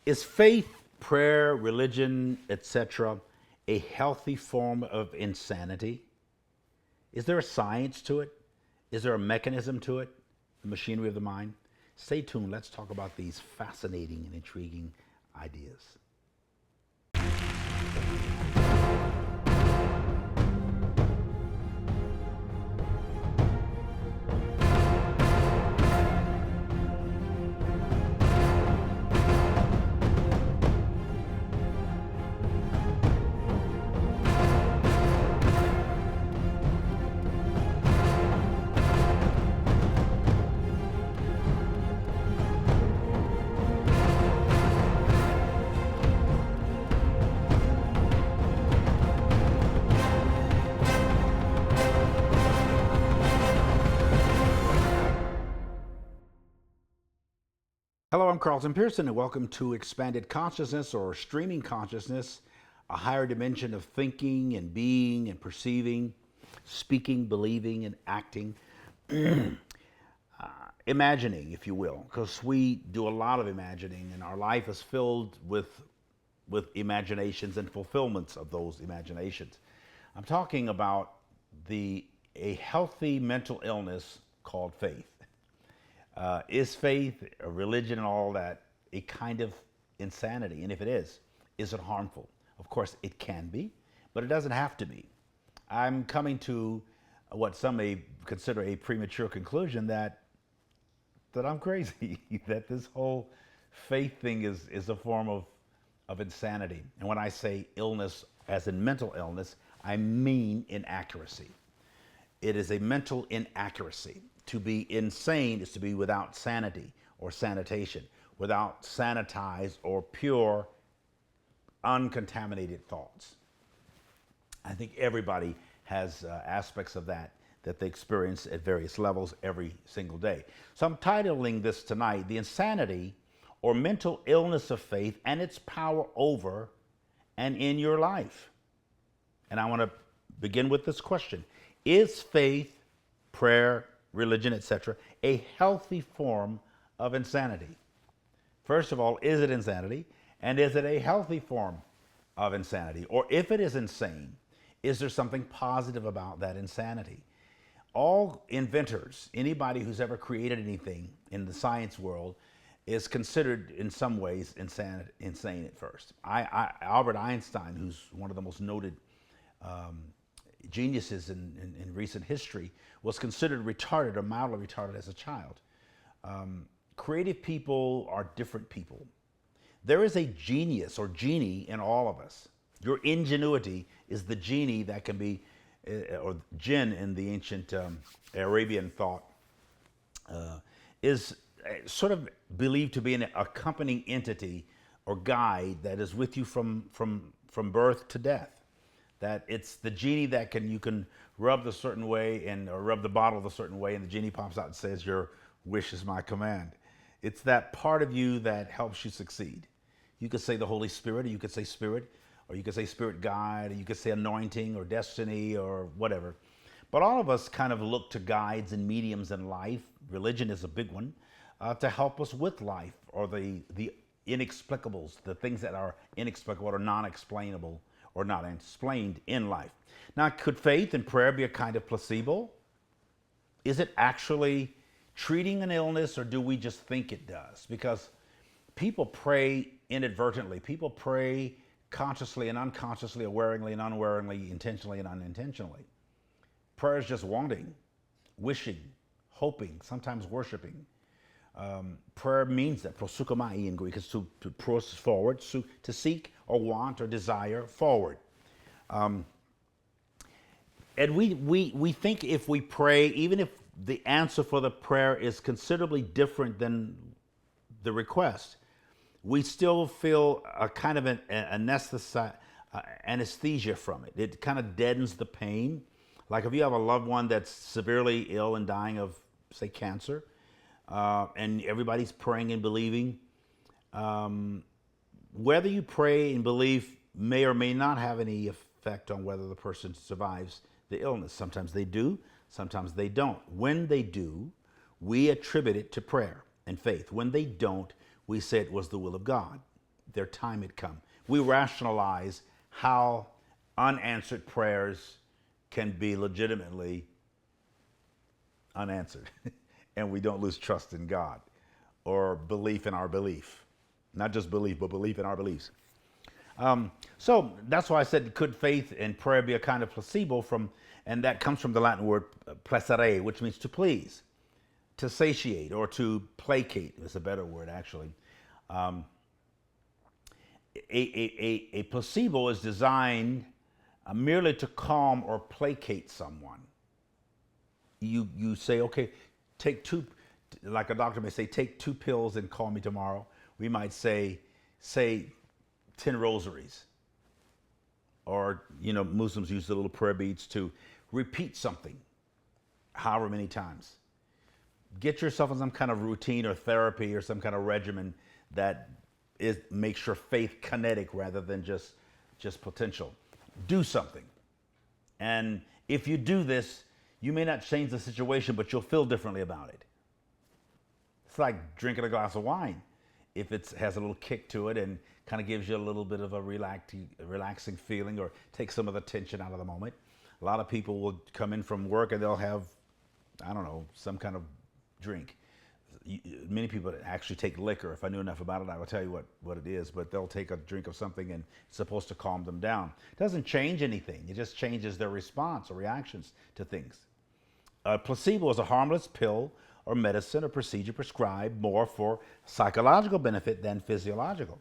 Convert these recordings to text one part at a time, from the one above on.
Is faith, prayer, religion, etc., a healthy form of insanity? Is there a science to it? Is there a mechanism to it? The machinery of the mind? Stay tuned. Let's talk about these fascinating and intriguing ideas. Hello, I'm Carlton Pearson, and welcome to Expanded Consciousness or Streaming Consciousness, a higher dimension of thinking and being and perceiving, speaking, believing, and acting, imagining, if you will, because we do a lot of imagining, and our life is filled with imaginations and fulfillments of those imaginations. I'm talking about a healthy mental illness called faith. Is faith, a religion, and all that a kind of insanity? And if it is it harmful? Of course, it can be, but it doesn't have to be. I'm coming to what some may consider a premature conclusion that I'm crazy, that this whole faith thing is a form of insanity. And when I say illness, as in mental illness, I mean inaccuracy. It is a mental inaccuracy. To be insane is to be without sanity or sanitation, without sanitized or pure, uncontaminated thoughts. I think everybody has aspects of that they experience at various levels every single day. So I'm titling this tonight, The Insanity or Mental Illness of Faith and Its Power Over and in Your Life. And I want to begin with this question. Is faith, prayer, religion, etc., a healthy form of insanity? First of all, is it insanity? And is it a healthy form of insanity? Or if it is insane, is there something positive about that insanity? All inventors, anybody who's ever created anything in the science world, is considered in some ways insane at first. Albert Einstein, who's one of the most noted geniuses in recent history, was considered retarded or mildly retarded as a child. Creative people are different people. There is a genius or genie in all of us. Your ingenuity is the genie that can be, or jinn in the ancient Arabian thought, is sort of believed to be an accompanying entity or guide that is with you from birth to death. That it's the genie that you can rub the certain way or rub the bottle the certain way, and the genie pops out and says, "Your wish is my command." It's that part of you that helps you succeed. You could say the Holy Spirit, or you could say spirit, or you could say spirit guide, or you could say anointing or destiny or whatever. But all of us kind of look to guides and mediums in life. Religion is a big one, to help us with life, or the inexplicables, the things that are inexplicable or non-explainable or not explained in life. Now, could faith and prayer be a kind of placebo? Is it actually treating an illness, or do we just think it does? Because people pray inadvertently. People pray consciously and unconsciously, awareingly and unwaringly, intentionally and unintentionally. Prayer is just wanting, wishing, hoping, sometimes worshiping. Prayer means that, prosukomai in Greek, is to pros forward, to seek or want or desire forward. And we think if we pray, even if the answer for the prayer is considerably different than the request, we still feel a kind of an anesthesia from it. It kind of deadens the pain. Like if you have a loved one that's severely ill and dying of, say, cancer, and everybody's praying and believing, whether you pray and believe may or may not have any effect on whether the person survives the illness. Sometimes they do, sometimes they don't. When they do, we attribute it to prayer and faith. When they don't, we say it was the will of God. their time had come. We rationalize how unanswered prayers can be legitimately unanswered. And we don't lose trust in God or belief in our belief. Not just belief, but belief in our beliefs. So that's why I said, could faith and prayer be a kind of placebo and that comes from the Latin word placere, which means to please, to satiate, or to placate is a better word, actually. A placebo is designed merely to calm or placate someone. You say, okay, take two, like a doctor may say, take 2 pills and call me tomorrow. We might say 10 rosaries. Or, Muslims use the little prayer beads to repeat something however many times. Get yourself in some kind of routine or therapy or some kind of regimen that makes your faith kinetic rather than just potential. Do something. And if you do this, you may not change the situation, but you'll feel differently about it. It's like drinking a glass of wine. If it has a little kick to it and kind of gives you a little bit of a relaxing feeling or takes some of the tension out of the moment. A lot of people will come in from work and they'll have, I don't know, some kind of drink. Many people actually take liquor. If I knew enough about it, I would tell you what it is, but they'll take a drink of something and it's supposed to calm them down. It doesn't change anything. It just changes their response or reactions to things. A placebo is a harmless pill or medicine or procedure prescribed more for psychological benefit than physiological.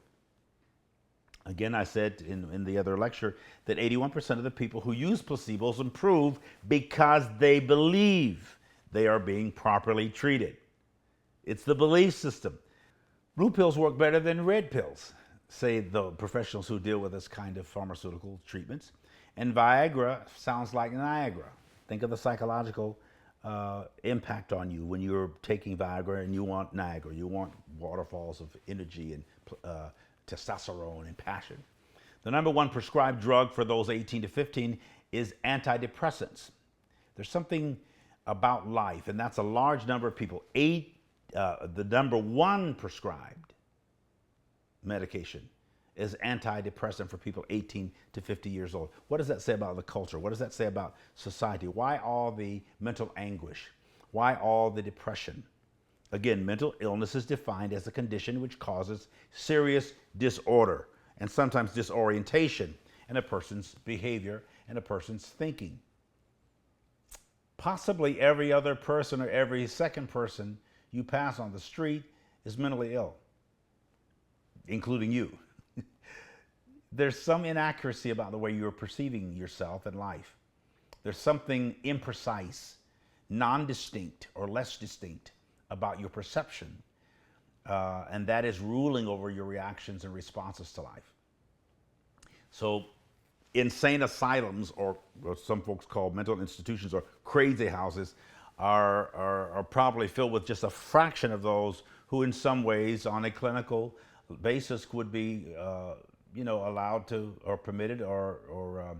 Again, I said in the other lecture that 81% of the people who use placebos improve because they believe they are being properly treated. It's the belief system. Blue pills work better than red pills, say the professionals who deal with this kind of pharmaceutical treatments. And Viagra sounds like Niagara. Think of the psychological impact on you when you're taking Viagra and you want Niagara. You want waterfalls of energy and testosterone and passion. The number one prescribed drug for those 18 to 15 is antidepressants. There's something about life, and that's a large number of people. The number one prescribed medication is antidepressant for people 18 to 50 years old. What does that say about the culture? What does that say about society? Why all the mental anguish? Why all the depression? Again, mental illness is defined as a condition which causes serious disorder and sometimes disorientation in a person's behavior and a person's thinking. Possibly every other person or every second person you pass on the street is mentally ill, including you. There's some inaccuracy about the way you're perceiving yourself and life. There's something imprecise, non-distinct, or less distinct about your perception, and that is ruling over your reactions and responses to life. So insane asylums, or what some folks call mental institutions or crazy houses, are probably filled with just a fraction of those who in some ways on a clinical basis would be allowed to or permitted or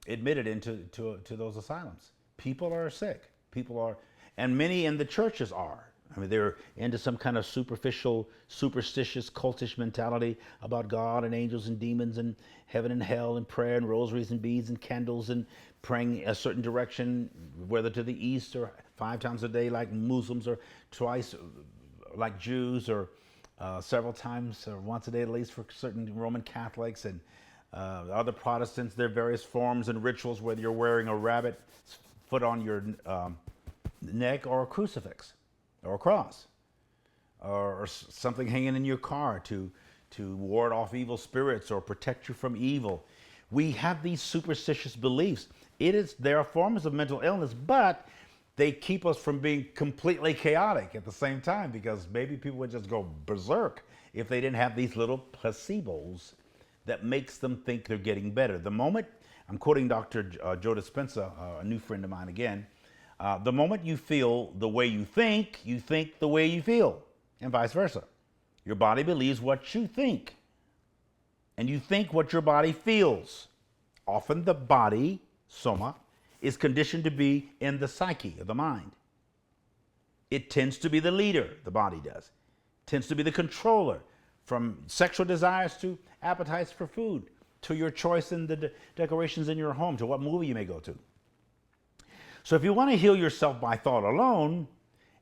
admitted into those asylums. People are sick. And many in the churches are. I mean, they're into some kind of superficial, superstitious, cultish mentality about God and angels and demons and heaven and hell and prayer and rosaries and beads and candles and praying a certain direction, whether to the east or 5 times a day like Muslims, or twice like Jews, or several times or once a day at least for certain Roman Catholics and other Protestants. There are various forms and rituals, whether you're wearing a rabbit foot on your neck or a crucifix or a cross or something hanging in your car to ward off evil spirits or protect you from evil. We have these superstitious beliefs. There are forms of mental illness, but they keep us from being completely chaotic at the same time, because maybe people would just go berserk if they didn't have these little placebos that makes them think they're getting better. The moment, I'm quoting Dr. Joe Dispenza, a new friend of mine again, the moment you feel the way you think the way you feel, and vice versa. Your body believes what you think, and you think what your body feels. Often the body, soma, is conditioned to be in the psyche of the mind. It tends to be the leader, the body does. It tends to be the controller. from sexual desires to appetites for food, to your choice in the decorations in your home, to what movie you may go to. So if you want to heal yourself by thought alone,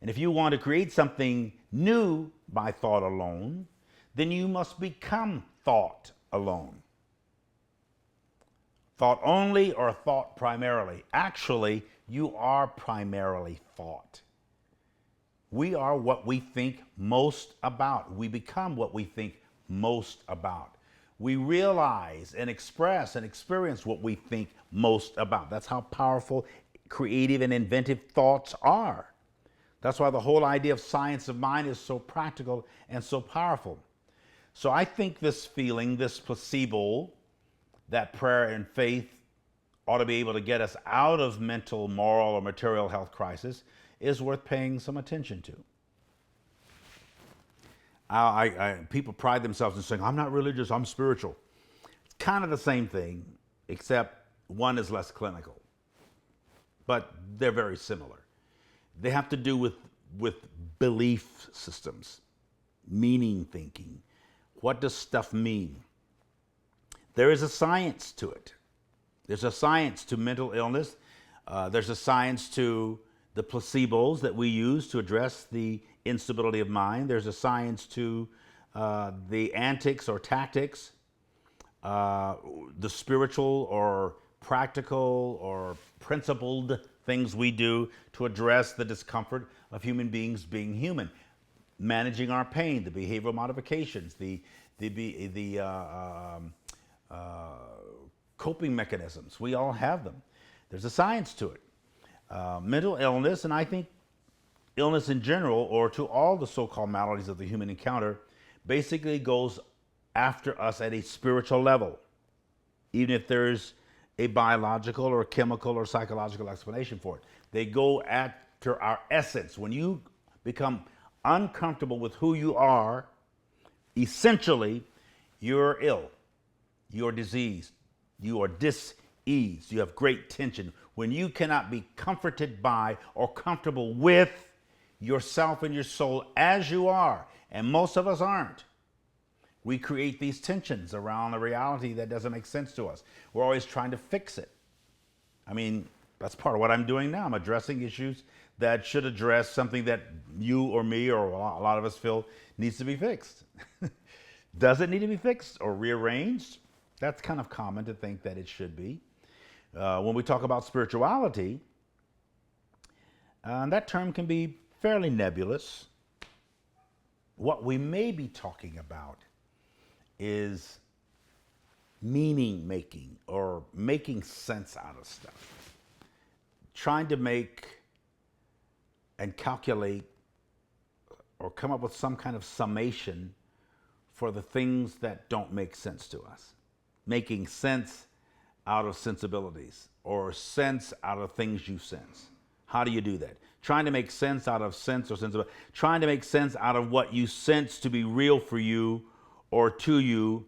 and if you want to create something new by thought alone, then you must become thought alone. Thought only or thought primarily? Actually, you are primarily thought. We are what we think most about. We become what we think most about. We realize and express and experience what we think most about. That's how powerful, creative, and inventive thoughts are. That's why the whole idea of science of mind is so practical and so powerful. So I think this feeling, this placebo, that prayer and faith ought to be able to get us out of mental, moral, or material health crisis is worth paying some attention to. People pride themselves in saying, I'm not religious, I'm spiritual. It's kind of the same thing, except one is less clinical. But they're very similar. They have to do with belief systems, meaning thinking. What does stuff mean? There is a science to it. There's a science to mental illness. There's a science to the placebos that we use to address the instability of mind. There's a science to the antics or tactics, the spiritual or practical or principled things we do to address the discomfort of human beings being human, managing our pain, the behavioral modifications, the coping mechanisms. We all have them. There's a science to it. Mental illness, and I think illness in general, or to all the so-called maladies of the human encounter, basically goes after us at a spiritual level, even if there's a biological or chemical or psychological explanation for it. They go after our essence. When you become uncomfortable with who you are, essentially, you're ill, you're diseased, you are dis-eased, you have great tension. When you cannot be comforted by or comfortable with yourself and your soul as you are, and most of us aren't, we create these tensions around a reality that doesn't make sense to us. We're always trying to fix it. I mean, that's part of what I'm doing now. I'm addressing issues that should address something that you or me or a lot of us feel needs to be fixed. Does it need to be fixed or rearranged? That's kind of common to think that it should be. When we talk about spirituality, that term can be fairly nebulous. What we may be talking about is meaning making or making sense out of stuff. Trying to make and calculate or come up with some kind of summation for the things that don't make sense to us. Making sense out of sensibilities or sense out of things you sense. How do you do that? Trying to make sense out of sense or sensibility. Trying to make sense out of what you sense to be real for you or to you,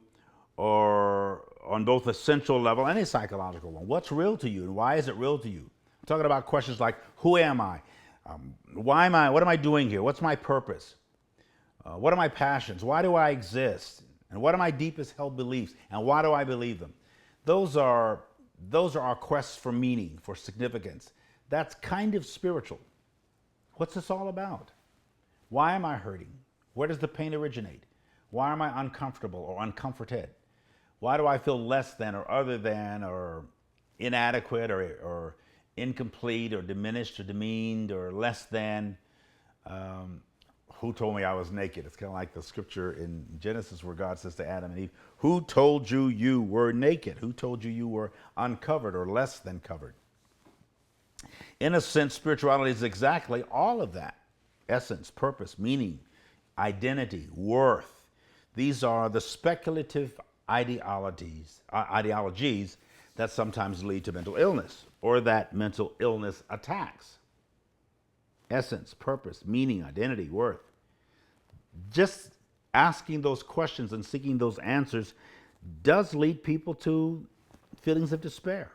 or on both a sensual level and a psychological one. What's real to you and why is it real to you? I'm talking about questions like, who am I? Why am I? What am I doing here? What's my purpose? What are my passions? Why do I exist? And what are my deepest held beliefs? And why do I believe them? Those are our quests for meaning, for significance. That's kind of spiritual. What's this all about? Why am I hurting? Where does the pain originate? Why am I uncomfortable or uncomforted? Why do I feel less than or other than or inadequate or incomplete or diminished or demeaned or less than? Who told me I was naked? It's kind of like the scripture in Genesis where God says to Adam and Eve, who told you you were naked? Who told you you were uncovered or less than covered? In a sense, spirituality is exactly all of that. Essence, purpose, meaning, identity, worth. These are the speculative ideologies that sometimes lead to mental illness or that mental illness attacks. Essence, purpose, meaning, identity, worth. Just asking those questions and seeking those answers does lead people to feelings of despair.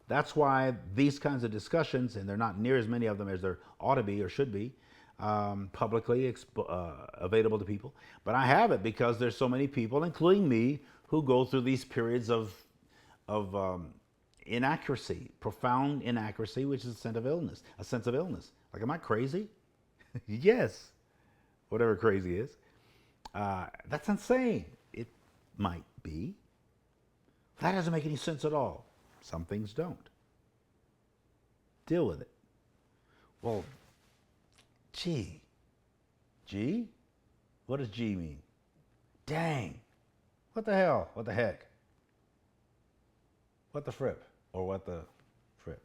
That's why these kinds of discussions, and there are not near as many of them as there ought to be or should be, publicly available to people. But I have it because there's so many people, including me, who go through these periods of inaccuracy, profound inaccuracy, which is a sense of illness. A sense of illness. Like, am I crazy? Yes, whatever crazy is. That's insane. It might be. That doesn't make any sense at all. Some things don't. Deal with it. Well, G. G? What does G mean? Dang. What the hell? What the heck? What the fripp? Or what the fripp?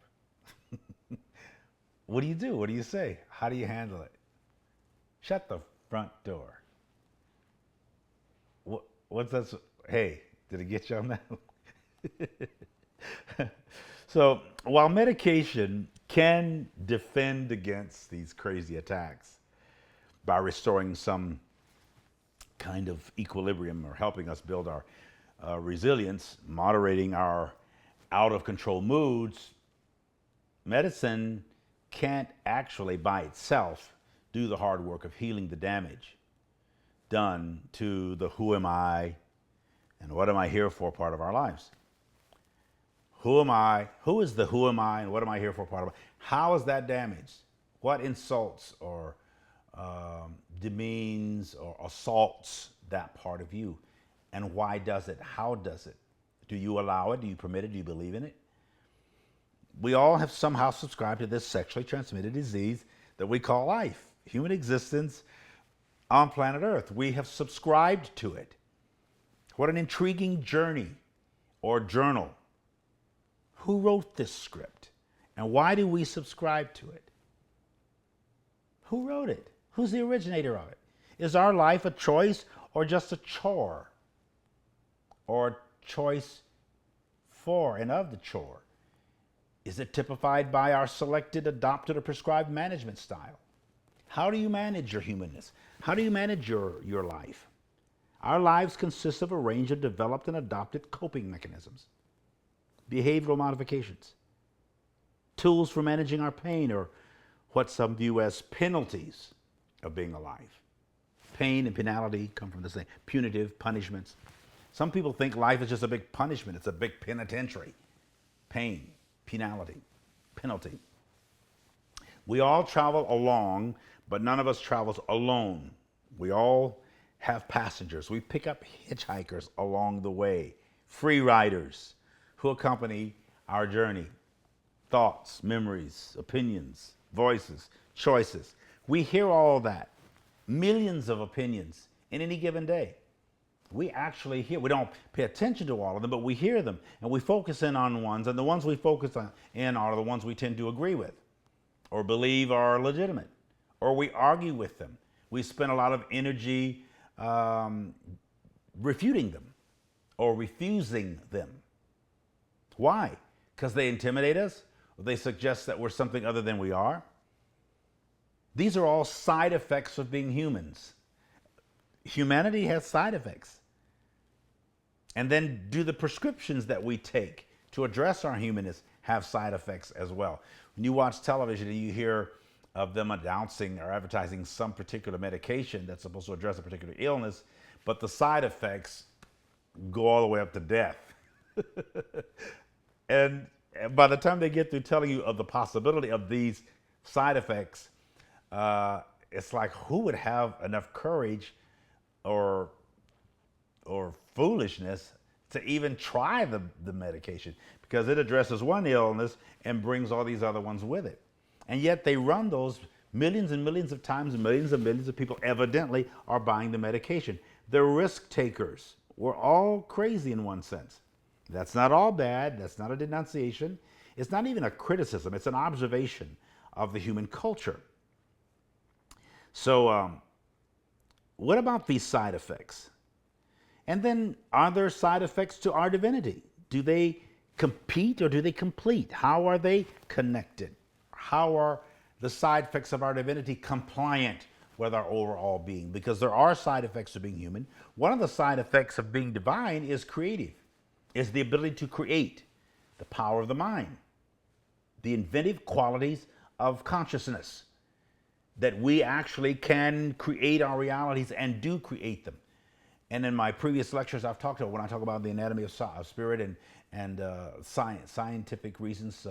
What do you do? What do you say? How do you handle it? Shut the front door. What's that? Hey, did it get you on that? So while medication can defend against these crazy attacks by restoring some kind of equilibrium or helping us build our resilience, moderating our out of control moods, medicine can't actually by itself do the hard work of healing the damage done to the who am I and what am I here for part of our lives. Who am I? Who is the who am I and what am I here for part of it? How is that damaged? What insults or demeans or assaults that part of you? And why does it? How does it? Do you allow it? Do you permit it? Do you believe in it? We all have somehow subscribed to this sexually transmitted disease that we call life, human existence on planet Earth. We have subscribed to it. What an intriguing journey or journal. Who wrote this script? And why do we subscribe to it? Who wrote it? Who's the originator of it? Is our life a choice or just a chore? Or choice for and of the chore? Is it typified by our selected, adopted, or prescribed management style? How do you manage your humanness? How do you manage your life? Our lives consist of a range of developed and adopted coping mechanisms, behavioral modifications, tools for managing our pain, or what some view as penalties of being alive. Pain and penalty come from the same, punitive punishments. Some people think life is just a big punishment. It's a big penitentiary. Pain, penalty, penalty. We all travel along, but none of us travels alone. We all have passengers. We pick up hitchhikers along the way, free riders who accompany our journey. Thoughts, memories, opinions, voices, choices. We hear all that. Millions of opinions in any given day. We actually hear, we don't pay attention to all of them, but we hear them and we focus in on ones, and the ones we focus in are the ones we tend to agree with or believe are legitimate, or we argue with them. We spend a lot of energy refuting them or refusing them. Why? Because they intimidate us? Or they suggest that we're something other than we are? These are all side effects of being humans. Humanity has side effects. And then do the prescriptions that we take to address our humanness have side effects as well? When you watch television and you hear of them announcing or advertising some particular medication that's supposed to address a particular illness, but the side effects go all the way up to death. And by the time they get through telling you of the possibility of these side effects, it's like, who would have enough courage or foolishness to even try the medication? Because it addresses one illness and brings all these other ones with it. And yet they run those millions and millions of times, and millions of people evidently are buying the medication. They're risk takers. We're all crazy in one sense. That's not all bad. That's not a denunciation. It's not even a criticism. It's an observation of the human culture. So what about these side effects? And then, are there side effects to our divinity? Do they compete or do they complete? How are they connected? How are the side effects of our divinity compliant with our overall being? Because there are side effects of being human. One of the side effects of being divine is creative, is the ability to create, the power of the mind, the inventive qualities of consciousness. that we actually can create our realities and do create them. And in my previous lectures, I've talked about when I talk about the anatomy of spirit and science, scientific reasons,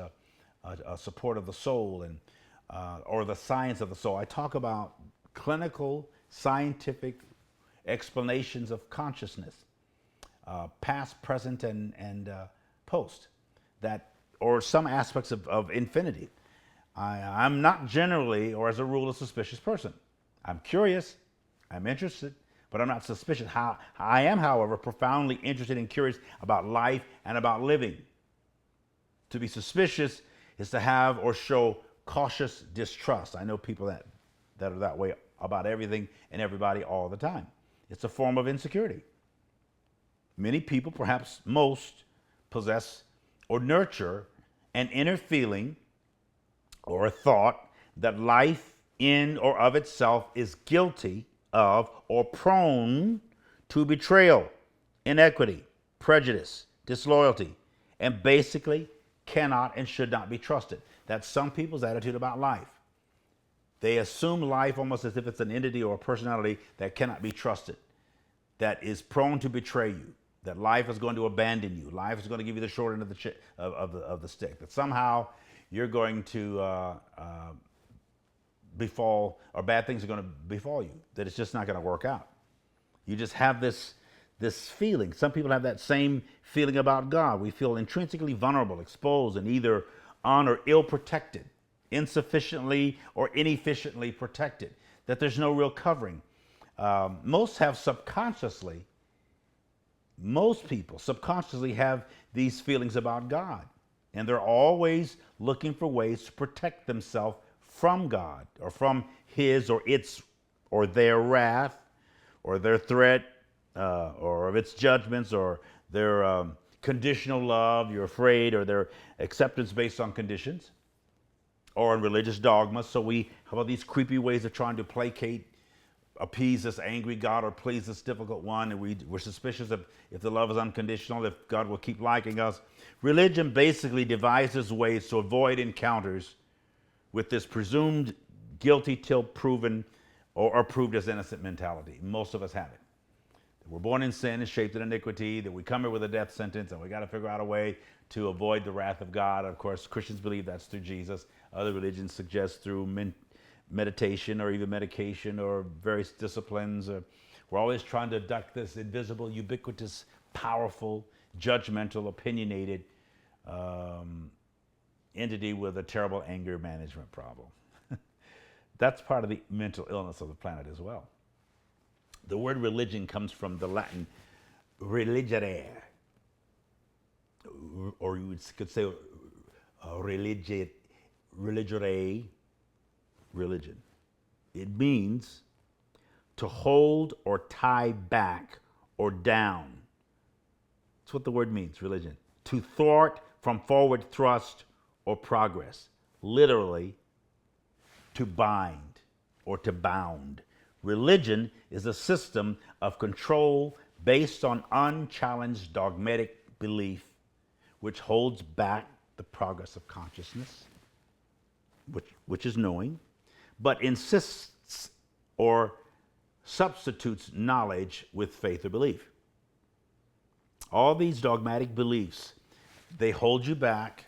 support of the soul, and or the science of the soul. I talk about clinical, scientific explanations of consciousness, past, present, and post, that or some aspects of infinity. I'm not generally, or as a rule, a suspicious person. I'm curious, I'm interested, but I'm not suspicious. I am, however, profoundly interested and curious about life and about living. To be suspicious is to have or show cautious distrust. I know people that are that way about everything and everybody all the time. It's a form of insecurity. Many people, perhaps most, possess or nurture an inner feeling or a thought that life in or of itself is guilty of or prone to betrayal, inequity, prejudice, disloyalty, and basically cannot and should not be trusted. That's some people's attitude about life. They assume life almost as if it's an entity or a personality that cannot be trusted, that is prone to betray you, that life is going to abandon you, life is going to give you the short end of the stick, that somehow you're going to befall, or bad things are going to befall you, that it's just not going to work out. You just have this feeling. Some people have that same feeling about God. We feel intrinsically vulnerable, exposed, and either or ill protected, insufficiently or inefficiently protected, that there's no real covering. Most people subconsciously have these feelings about God, and they're always looking for ways to protect themselves from God, or from his or its or their wrath, or their threat, or of its judgments, or their conditional love, you're afraid, or their acceptance based on conditions, or on religious dogmas. So we have all these creepy ways of trying to placate, appease this angry God, or please this difficult one, and we're suspicious of if the love is unconditional, if God will keep liking us. Religion basically devises ways to avoid encounters with this presumed guilty till proven or proved as innocent mentality. Most of us have it. We're born in sin and shaped in iniquity, that we come here with a death sentence, and we got to figure out a way to avoid the wrath of God. Of course, Christians believe that's through Jesus. Other religions suggest through meditation, or even medication, or various disciplines. We're always trying to duck this invisible, ubiquitous, powerful, judgmental, opinionated entity with a terrible anger management problem. That's part of the mental illness of the planet as well. The word religion comes from the Latin religere, or you could say religere, religion. It means to hold or tie back or down. That's what the word means, religion. To thwart from forward thrust or progress. Literally, to bind or to bound. Religion is a system of control based on unchallenged dogmatic belief, which holds back the progress of consciousness, which is knowing, but insists or substitutes knowledge with faith or belief. All these dogmatic beliefs, they hold you back,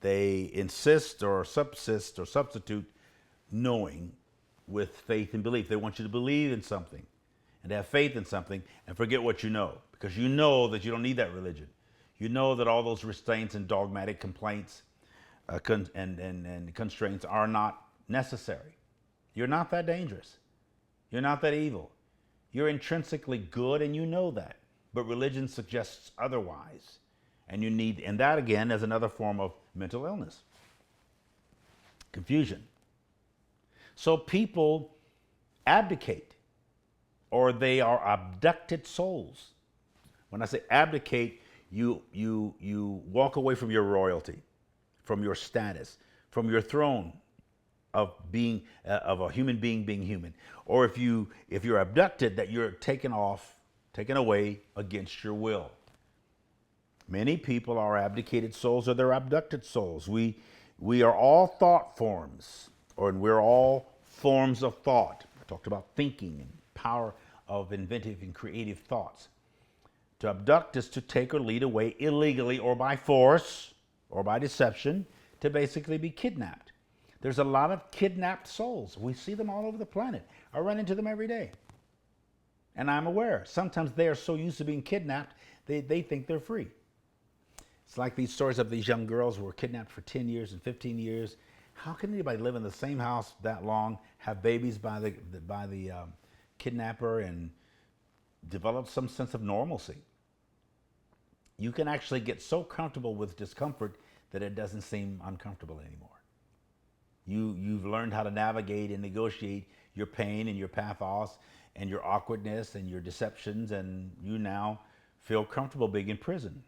they insist or subsist or substitute knowing with faith and belief. They want you to believe in something and have faith in something and forget what you know, because you know that you don't need that religion. You know that all those restraints and dogmatic complaints and constraints are not necessary. You're not that dangerous. You're not that evil. You're intrinsically good, and you know that. But religion suggests otherwise. And that again is another form of mental illness. Confusion. So people abdicate, or they are abducted souls. When I say abdicate, you walk away from your royalty, from your status, from your throne of being of a human being being human. Or if you're abducted, that you're taken away against your will. Many people are abdicated souls, or they're abducted souls. We are all thought forms, and we're all forms of thought. I talked about thinking and power of inventive and creative thoughts. To abduct is to take or lead away illegally or by force or by deception, to basically be kidnapped. There's a lot of kidnapped souls. We see them all over the planet. I run into them every day. And I'm aware. Sometimes they are so used to being kidnapped, they think they're free. It's like these stories of these young girls who were kidnapped for 10 years and 15 years. How can anybody live in the same house that long, have babies by the kidnapper, and develop some sense of normalcy? You can actually get so comfortable with discomfort that it doesn't seem uncomfortable anymore. You've learned how to navigate and negotiate your pain and your pathos and your awkwardness and your deceptions, and you now feel comfortable being in prison.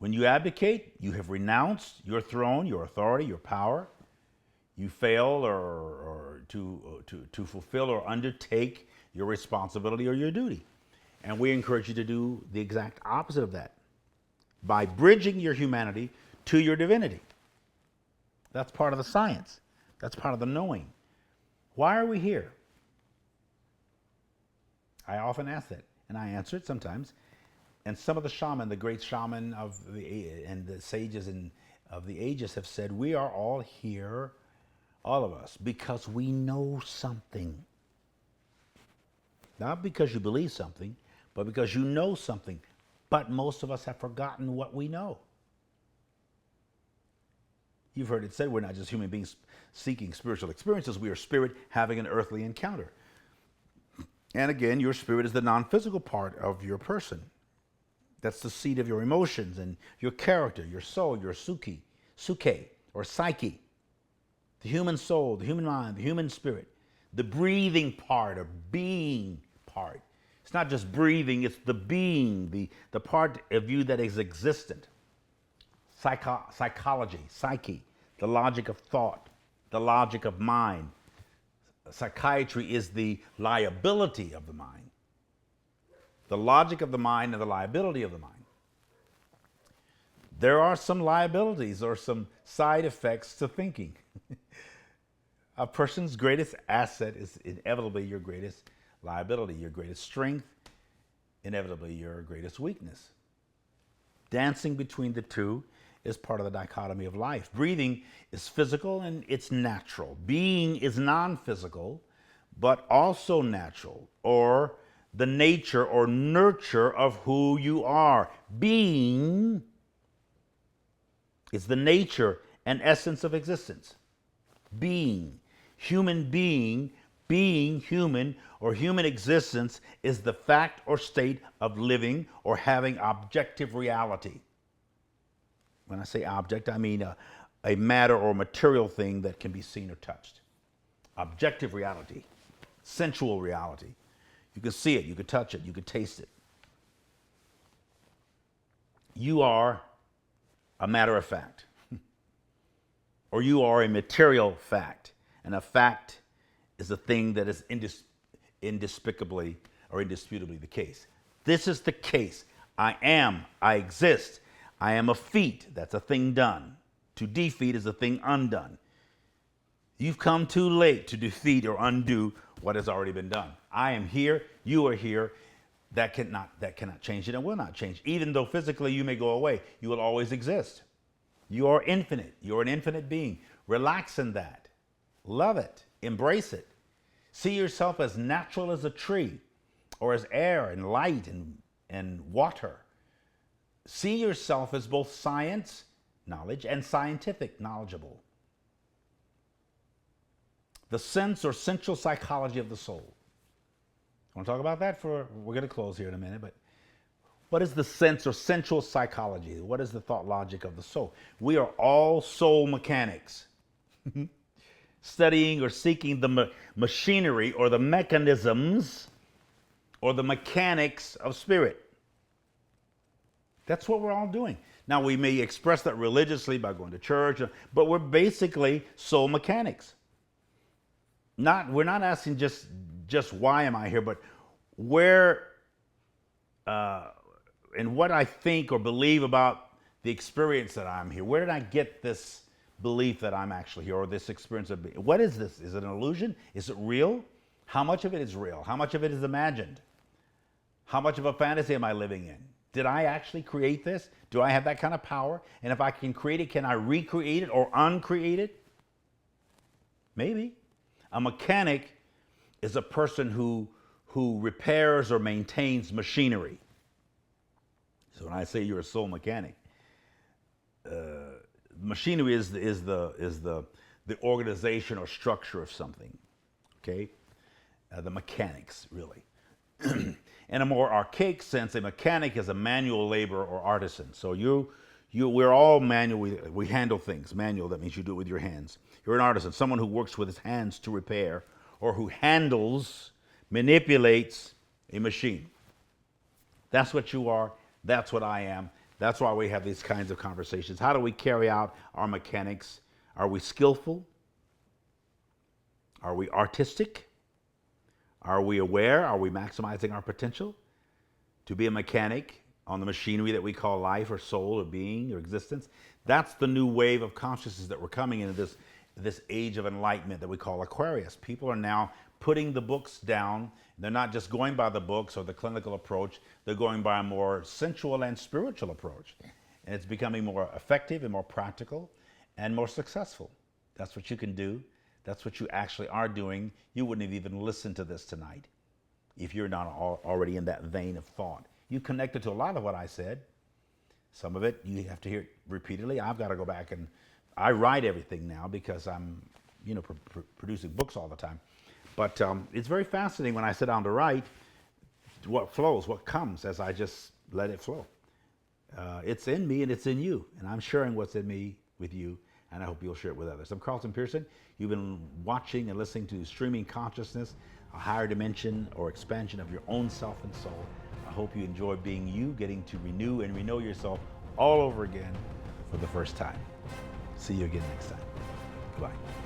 When you abdicate, you have renounced your throne, your authority, your power. You fail or to fulfill or undertake your responsibility or your duty. And we encourage you to do the exact opposite of that by bridging your humanity to your divinity. That's part of the science. That's part of the knowing. Why are we here? I often ask that, and I answer it sometimes. And some of the shaman, the great shaman of the sages of the ages have said, we are all here, all of us, because we know something. Not because you believe something, but because you know something. But most of us have forgotten what we know. You've heard it said, we're not just human beings seeking spiritual experiences, we are spirit having an earthly encounter. And again, your spirit is the non-physical part of your person. That's the seat of your emotions and your character, your soul, your suke or psyche. The human soul, the human mind, the human spirit, the breathing part or being part. It's not just breathing, it's the being, the part of you that is existent. Psychology, psyche, the logic of thought, the logic of mind. Psychiatry is the liability of the mind. The logic of the mind and the liability of the mind. There are some liabilities or some side effects to thinking. A person's greatest asset is inevitably your greatest liability, your greatest strength, inevitably your greatest weakness. Dancing between the two is part of the dichotomy of life. Breathing is physical and it's natural. Being is non-physical, but also natural, or the nature or nurture of who you are. Being is the nature and essence of existence. Being, human being, being human or human existence is the fact or state of living or having objective reality. When I say object, I mean a matter or material thing that can be seen or touched. Objective reality, sensual reality. You can see it, you can touch it, you can taste it. You are a matter of fact, or you are a material fact. And a fact is a thing that is indisputably the case. This is the case. I am, I exist. I am a feat, that's a thing done. To defeat is a thing undone. You've come too late to defeat or undo what has already been done. I am here, you are here. That cannot change it and will not change. Even though physically you may go away, you will always exist. You are infinite. You're an infinite being. Relax in that. Love it. Embrace it. See yourself as natural as a tree, or as air and light and water. See yourself as both science, knowledge, and scientific, knowledgeable. The sense or sensual psychology of the soul. I want to talk about that we're going to close here in a minute, but what is the sense or sensual psychology? What is the thought logic of the soul? We are all soul mechanics, studying or seeking the machinery or the mechanisms or the mechanics of spirit. That's what we're all doing. Now, we may express that religiously by going to church, but we're basically soul mechanics. We're not asking just why am I here, but where and what I think or believe about the experience that I'm here. Where did I get this belief that I'm actually here, or this experience of being. What is this? Is it an illusion? Is it real? How much of it is real? How much of it is imagined? How much of a fantasy am I living in? Did I actually create this? Do I have that kind of power? And if I can create it, can I recreate it or uncreate it? Maybe. A mechanic is a person who repairs or maintains machinery. So when I say you're a soul mechanic, machinery is the organization or structure of something. Okay, the mechanics really. In a more archaic sense, a mechanic is a manual laborer or artisan. So we're all manual. We handle things. Manual, that means you do it with your hands. You're an artisan, someone who works with his hands to repair, or who handles, manipulates a machine. That's what you are. That's what I am. That's why we have these kinds of conversations. How do we carry out our mechanics? Are we skillful? Are we artistic? Are we aware? Are we maximizing our potential to be a mechanic on the machinery that we call life or soul or being or existence? That's the new wave of consciousness that we're coming into, this age of enlightenment that we call Aquarius. People are now putting the books down. They're not just going by the books or the clinical approach. They're going by a more sensual and spiritual approach. And it's becoming more effective and more practical and more successful. That's what you can do. That's what you actually are doing. You wouldn't have even listened to this tonight if you're not already in that vein of thought. You connected to a lot of what I said. Some of it you have to hear repeatedly. I've got to go back, and I write everything now because I'm, producing books all the time. But it's very fascinating when I sit down to write what flows, what comes as I just let it flow. It's in me and it's in you, and I'm sharing what's in me with you, and I hope you'll share it with others. I'm Carlton Pearson. You've been watching and listening to Streaming Consciousness, a higher dimension or expansion of your own self and soul. I hope you enjoy being you, getting to renew and know yourself all over again for the first time. See you again next time. Goodbye.